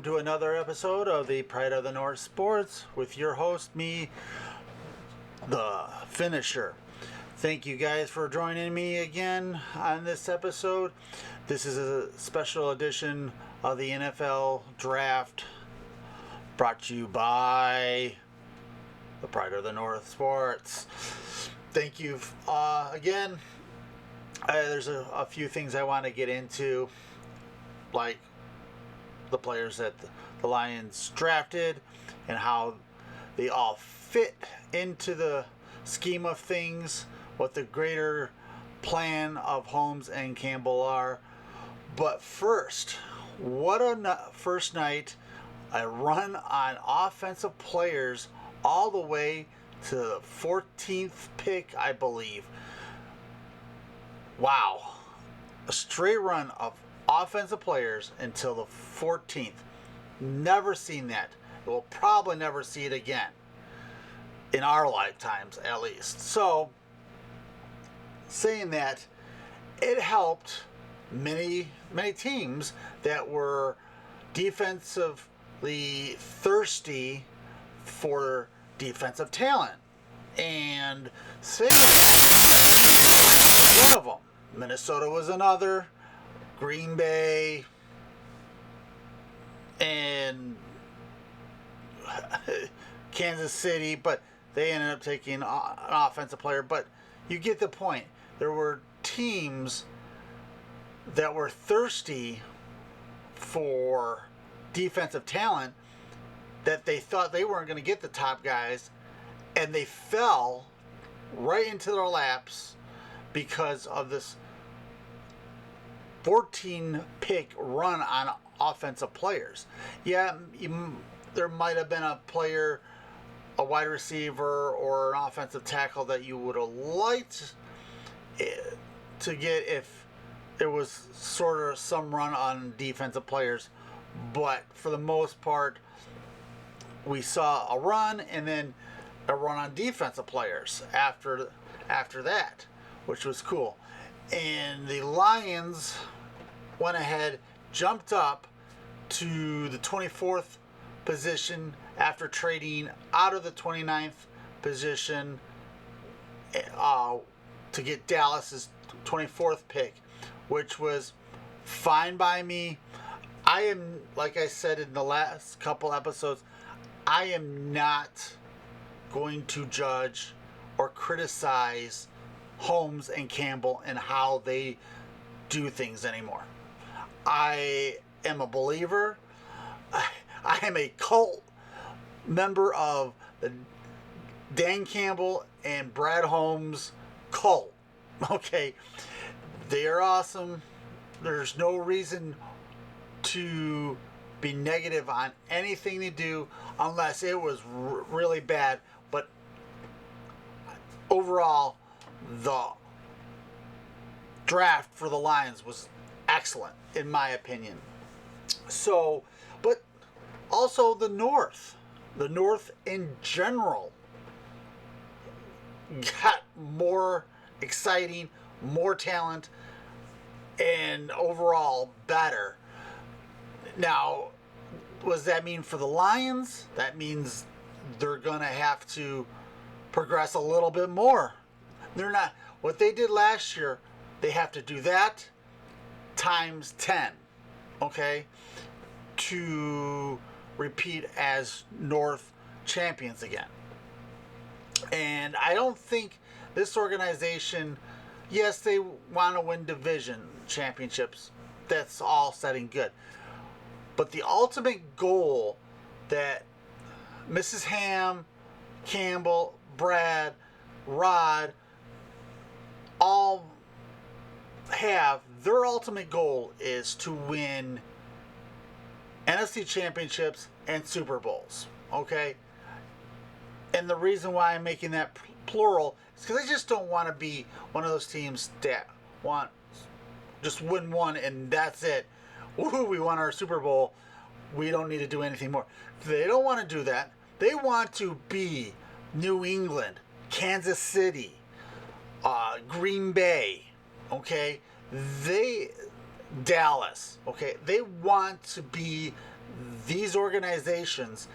to another episode of the Pride of the North Sports with your host, me, the finisher. Thank you guys for joining me again on this episode. This is a special edition of the NFL Draft brought to you by the Pride of the North Sports. Thank you again. There's a few things I want to get into, like the players that the Lions drafted and how they all fit into the scheme of things, what the greater plan of Holmes and Campbell are. But first, what a first night. A run on offensive players all the way to the 14th pick, I believe. Wow. A straight run of offensive players until the 14th. Never seen that. We'll probably never see it again. In our lifetimes, at least. So, saying that, it helped many teams that were defensively thirsty for defensive talent. And saying that, one of them. Minnesota was another. Green Bay, and Kansas City, but they ended up taking an offensive player. But you get the point. There were teams that were thirsty for defensive talent that they thought they weren't going to get the top guys, and they fell right into their laps because of this 14 pick run on offensive players. Yeah, there might have been a player, a wide receiver, or an offensive tackle that you would have liked to get if it was sort of some run on defensive players. But for the most part, we saw a run and then a run on defensive players after that, which was cool. And the Lions went ahead, jumped up to the 24th position after trading out of the 29th position to get Dallas's 24th pick, which was fine by me. I am, like I said in the last couple episodes, I am not going to judge or criticize Holmes and Campbell and how they do things anymore. I am a believer. I am a cult member of the Dan Campbell and Brad Holmes cult. Okay, they are awesome. There's no reason to be negative on anything they do unless it was really bad. But overall, the draft for the Lions was excellent, in my opinion. So, but also the North in general got more exciting, more talent, and overall better. Now, what does that mean for the Lions? That means they're going to have to progress a little bit more. They're not, what they did last year, they have to do that times 10, okay, to repeat as North champions again. And I don't think this organization, yes, they want to win division championships. That's all said and good. But the ultimate goal that Mrs. Ham, Campbell, Brad, Rod, all have, their ultimate goal is to win NFC championships and Super Bowls, okay? And the reason why I'm making that plural is because I just don't want to be one of those teams that want just win one and that's it. Woohoo, we won our Super Bowl. We don't need to do anything more. They don't want to do that. They want to be New England, Kansas City, Green Bay, okay? Dallas, okay? They want to be these organizations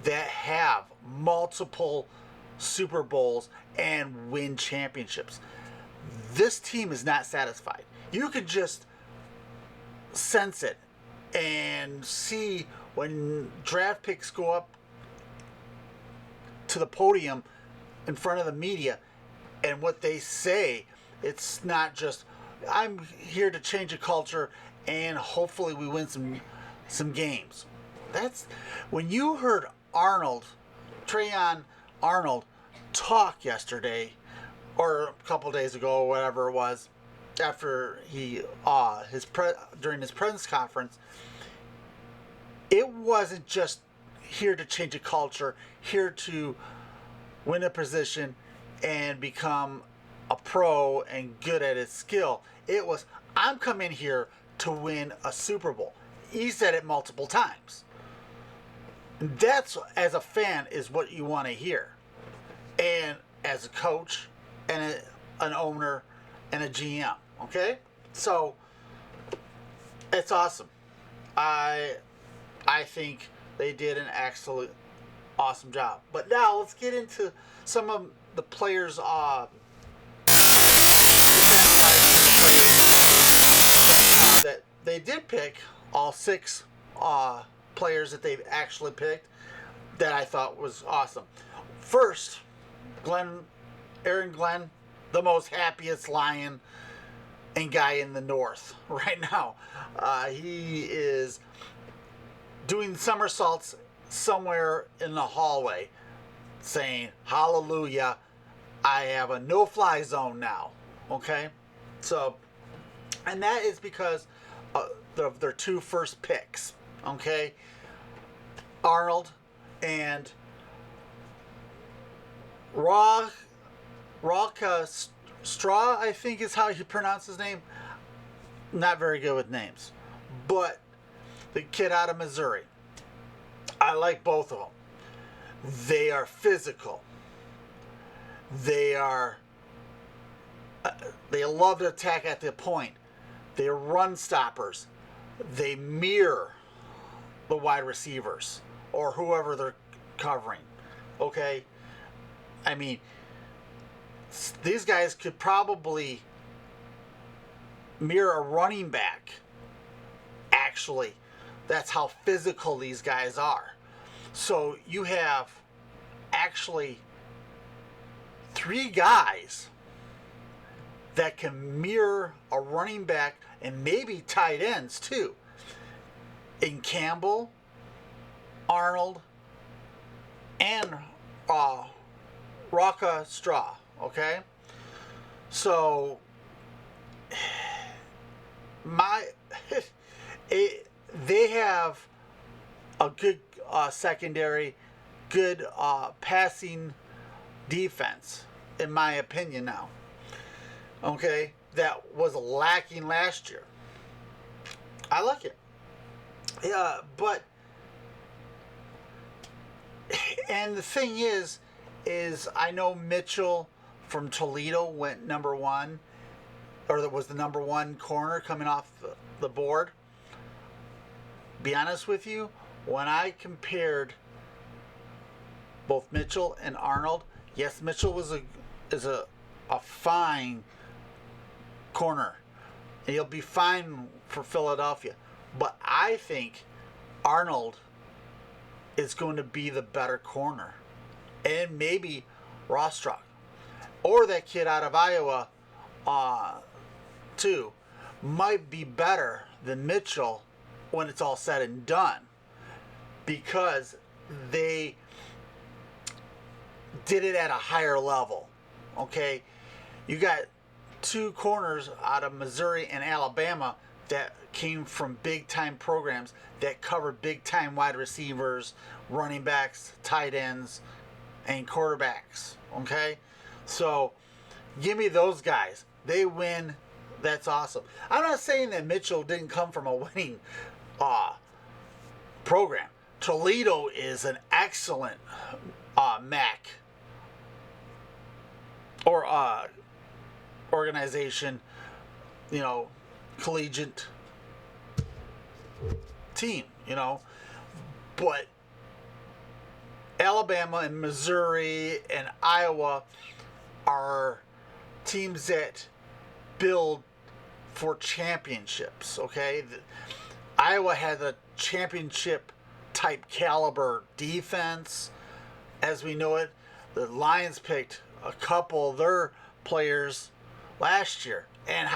that have multiple Super Bowls and win championships. This team is not satisfied. You could just sense it and see when draft picks go up to the podium in front of the media and what they say. It's not just, I'm here to change a culture and hopefully we win some games. That's when you heard Trayon Arnold talk yesterday or a couple days ago or whatever it was, after he during his press conference, it wasn't just here to change a culture, here to win a position and become a pro and good at his skill. It was, I'm coming here to win a Super Bowl. He said it multiple times. That's, as a fan, is what you want to hear. And as a coach and an owner and a GM, okay? So it's awesome. I think they did an absolute awesome job. But now let's get into some of the players' that they did pick. All 6 players that they've actually picked that I thought was awesome. First, Aaron Glenn, the most happiest Lion and guy in the North right now. He is doing somersaults somewhere in the hallway saying, hallelujah, I have a no-fly zone now. Okay? So, and that is because of their 2 first picks. Okay? Arnold and Raka Straw, I think is how you pronounce his name. Not very good with names. But the kid out of Missouri. I like both of them. They are physical. They love to attack at the point. They're run stoppers. They mirror the wide receivers or whoever they're covering. Okay? I mean, these guys could probably mirror a running back. Actually, that's how physical these guys are. So you have actually 3 guys that can mirror a running back and maybe tight ends too. In Campbell, Arnold, and Raka Straw. Okay? So they have a good secondary, good passing defense, in my opinion now. Okay? That was lacking last year. I like it. Yeah, but and the thing is I know Mitchell from Toledo went number 1, or that was the number 1 corner coming off the board. Be honest with you, when I compared both Mitchell and Arnold, yes, Mitchell is a fine corner. And he'll be fine for Philadelphia. But I think Arnold is going to be the better corner. And maybe Rostruck. Or that kid out of Iowa, too, might be better than Mitchell when it's all said and done. Because they did it at a higher level. Okay? You got 2 corners out of Missouri and Alabama that came from big-time programs that covered big-time wide receivers, running backs, tight ends, and quarterbacks. Okay? So, give me those guys. They win. That's awesome. I'm not saying that Mitchell didn't come from a winning program. Toledo is an excellent MAC or organization, collegiate team, But Alabama and Missouri and Iowa are teams that build for championships, okay? Iowa has a championship type caliber defense as we know it. The Lions picked a couple of their players last year, and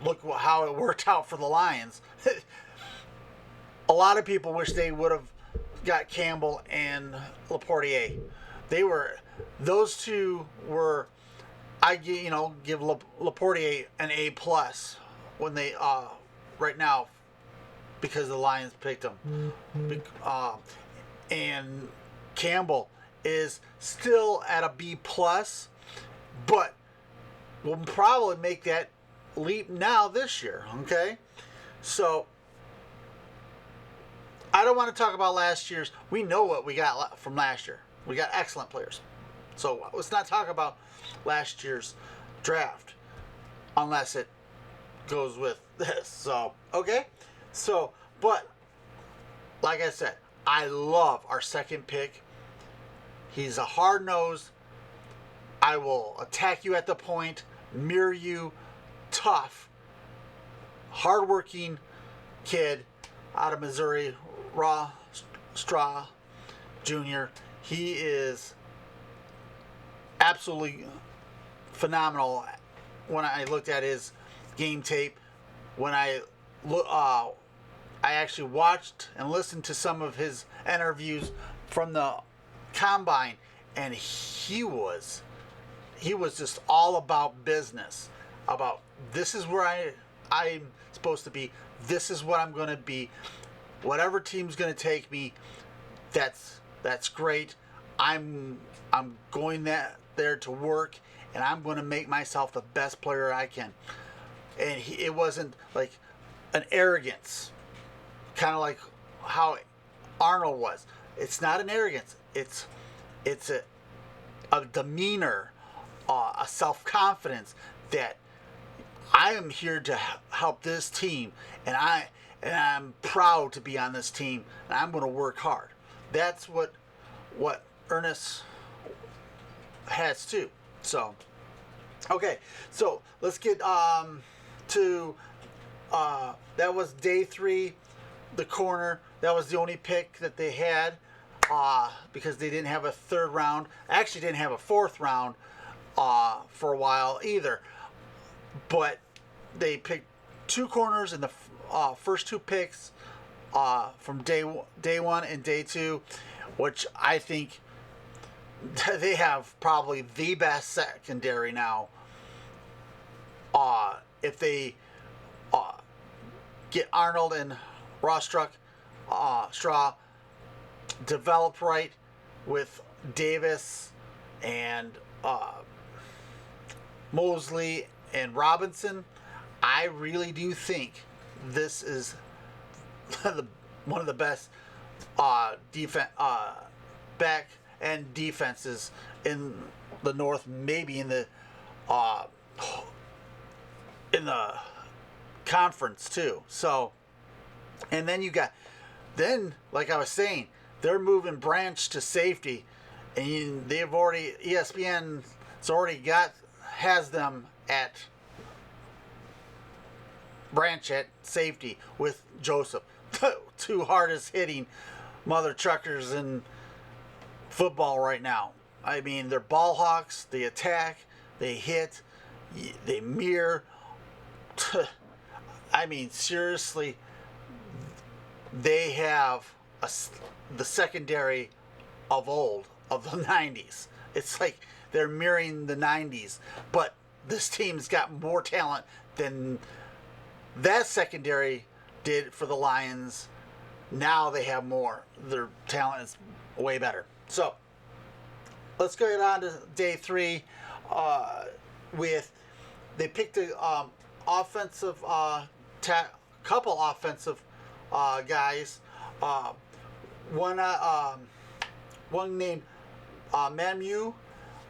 look how it worked out for the Lions. A lot of people wish they would have got Campbell and Laportier. Those two were, give Laportier an A plus when they right now because the Lions picked him. And Campbell is still at a B plus, but will probably make that leap now this year. Okay, so I don't want to talk about last year's. We know what we got from last year. We got excellent players. So let's not talk about last year's draft unless it goes with this. So, okay. So, but like I said, I love our second pick. He's a hard nose. I will attack you at the point, mirror you, tough, hardworking kid out of Missouri, Raw Straw Jr. He is absolutely phenomenal. When I looked at his game tape, when I actually watched and listened to some of his interviews from the combine, and he was just all about business. About this is where I'm supposed to be. This is what I'm going to be. Whatever team's going to take me, that's great. I'm going there to work, and I'm going to make myself the best player I can. And it wasn't like an arrogance, kind of like how Arnold was. It's not an arrogance. It's a demeanor, a self-confidence that I am here to help this team, and I'm proud to be on this team, and I'm going to work hard. That's what Ernest has too. So, okay, so let's get to that was day 3, the corner. That was the only pick that they had because they didn't have a third round. Actually, didn't have a fourth round for a while either. But they picked 2 corners in the first 2 picks from day 1 and day 2, which I think they have probably the best secondary now. If they get Arnold and Straw developed right with Davis and Mosley and Robinson, I really do think this is one of the best back end defenses in the North, maybe in the conference too. So, and then like I was saying, they're moving Branch to safety, and they've already has them at Branch at safety with Joseph. 2 hardest hitting mother truckers in football right now. I mean, they're ball hawks. They attack, they hit, they mirror. I mean, seriously, they have the secondary of old, of the 90s. It's like they're mirroring the 90s, but this team's got more talent than that secondary did for the Lions. Now they have more. Their talent is way better. So let's go on to day 3 they picked a offensive couple offensive guys. One named Mamu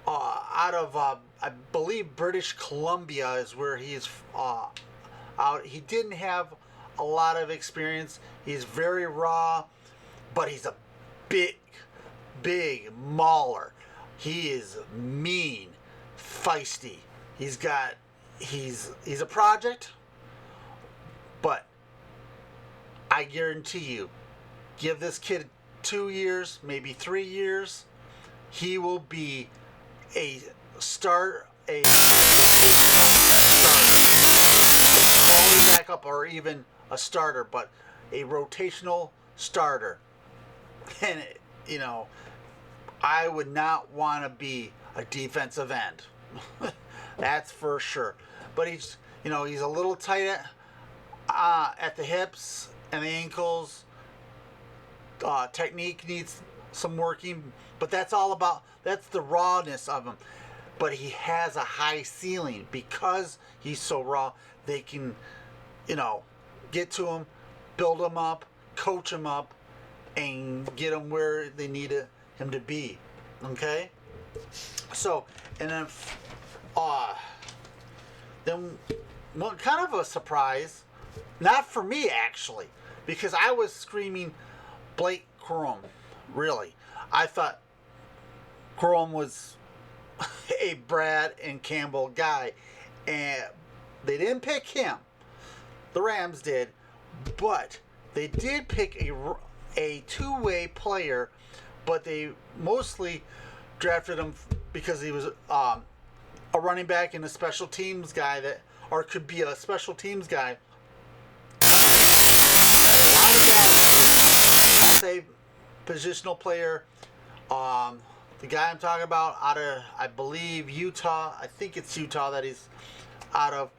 out of I believe British Columbia is where he's out. He didn't have a lot of experience. He's very raw, but he's a big, big mauler. He is mean, feisty. He's a project, but I guarantee you, give this kid 2 years, maybe 3 years, he will be a start, a quality backup, or even a starter, but a rotational starter. And I would not want to be a defensive end. That's for sure. But he's a little tight at the hips and the ankles. Technique needs some working, but that's the rawness of him. But he has a high ceiling because he's so raw. They can, get to him, build him up, coach him up, and get him where they need him to be. Okay? So, and then one kind of a surprise, not for me actually, because I was screaming Blake Corum. Really, I thought Corum was a Brad and Campbell guy, and they didn't pick him. The Rams did, but they did pick a two-way player, but they mostly drafted him because he was a running back and a special teams guy or could be a special teams guy. As a positional player, the guy I'm talking about out of, I believe, Utah. I think it's Utah that he's out of.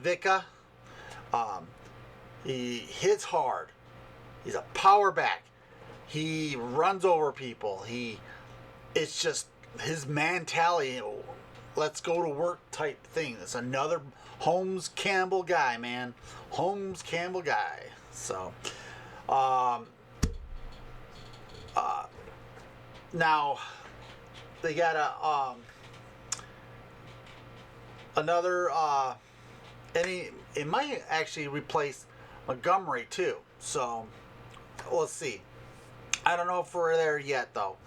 Vika. He hits hard. He's a power back. He runs over people. It's just his mentality. Let's go to work type thing. It's another Holmes Campbell guy, man. Holmes Campbell guy. So, now they got another and it might actually replace Montgomery too. So we'll see. I don't know if we're there yet though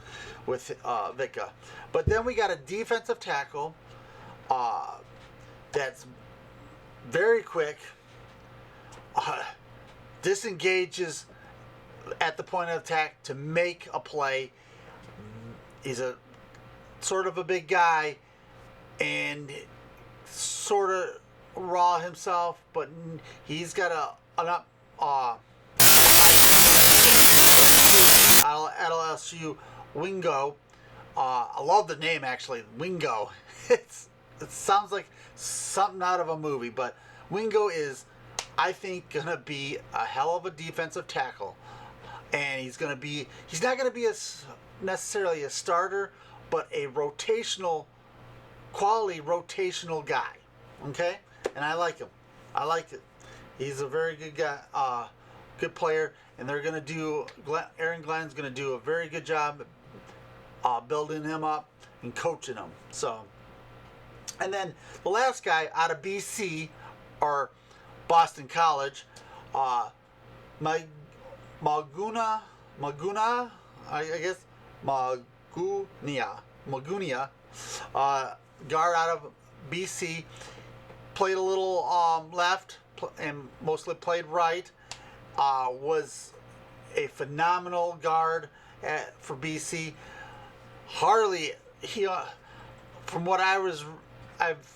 with Vika. But then we got a defensive tackle that's very quick, disengages at the point of attack to make a play. He's a sort of a big guy and sort of raw himself, but he's got an up at LSU, Wingo. I love the name actually, Wingo. It sounds like something out of a movie, but Wingo is, I think, gonna be a hell of a defensive tackle, and he's not gonna be necessarily a starter, but a quality rotational guy. Okay, and I like him. I like it. He's a very good guy, good player, and Aaron Glenn's gonna do a very good job building him up and coaching him. So, and then the last guy out of BC or Boston College, Maguna, I guess, Magunia, guard out of BC, played a little left and mostly played right. Was a phenomenal guard for BC. From what I've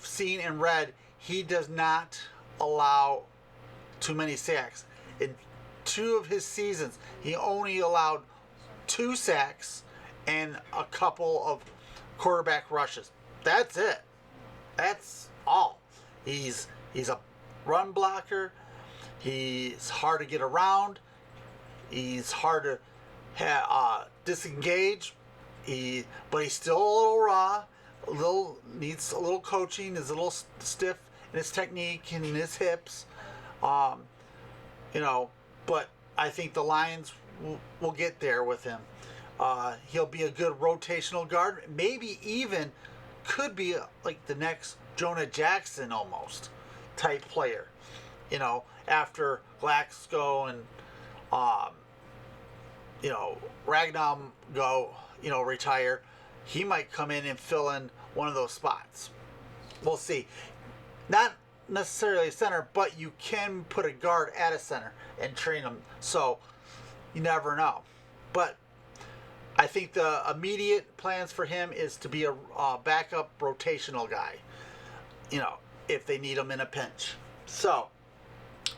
seen and read, he does not allow too many sacks. In 2 of his seasons, he only allowed 2 sacks and a couple of quarterback rushes. That's it. That's all. He's a run blocker. He's hard to get around. He's hard to disengage. But he's still a little raw. Needs a little coaching. Is a little stiff in his technique and in his hips. But I think the Lions will get there with him. He'll be a good rotational guard. Maybe even could be like the next Jonah Jackson almost type player. After Glasgow and Ragnar go, retire, he might come in and fill in one of those spots. We'll see. Not necessarily a center, but you can put a guard at a center and train them. So you never know. But I think the immediate plans for him is to be a backup rotational guy, if they need him in a pinch. So,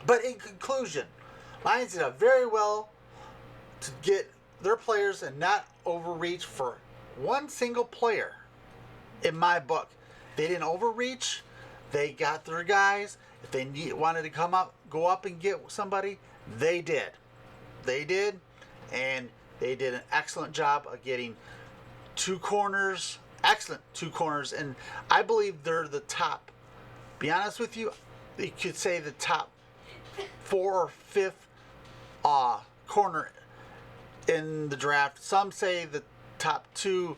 but in conclusion, Lions did very well to get their players and not overreach for one single player. In my book, they didn't overreach. They got their guys. If they wanted to go up and get somebody, they did. They did, and they did an excellent job of getting two corners, excellent two corners, and I believe they're the top. Be honest with you, you could say the top 4 or 5th corner in the draft. Some say the top 2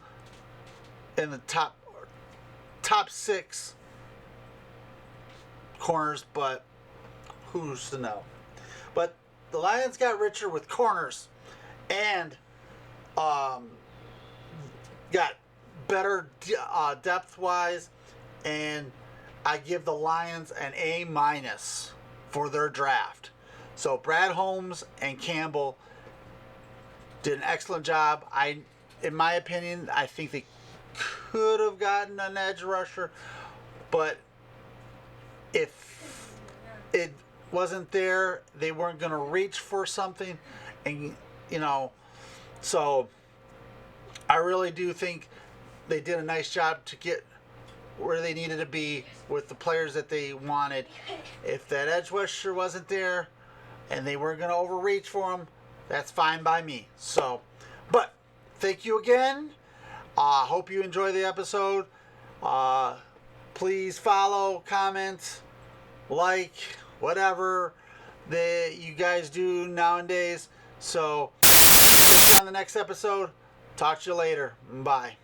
and the top 6 corners, but who's to know? But the Lions got richer with corners and got better depth wise, and I give the Lions an A- for their draft. So Brad Holmes and Campbell did an excellent job. In my opinion, I think they could have gotten an edge rusher, but if it wasn't there, they weren't going to reach for something, and so I really do think they did a nice job to get where they needed to be with the players that they wanted. If that edge rusher wasn't there and they weren't going to overreach for him, that's fine by me. So, but thank you again. Hope you enjoy the episode. Please follow, comment, like, whatever that you guys do nowadays. So, catch you on the next episode. Talk to you later. Bye.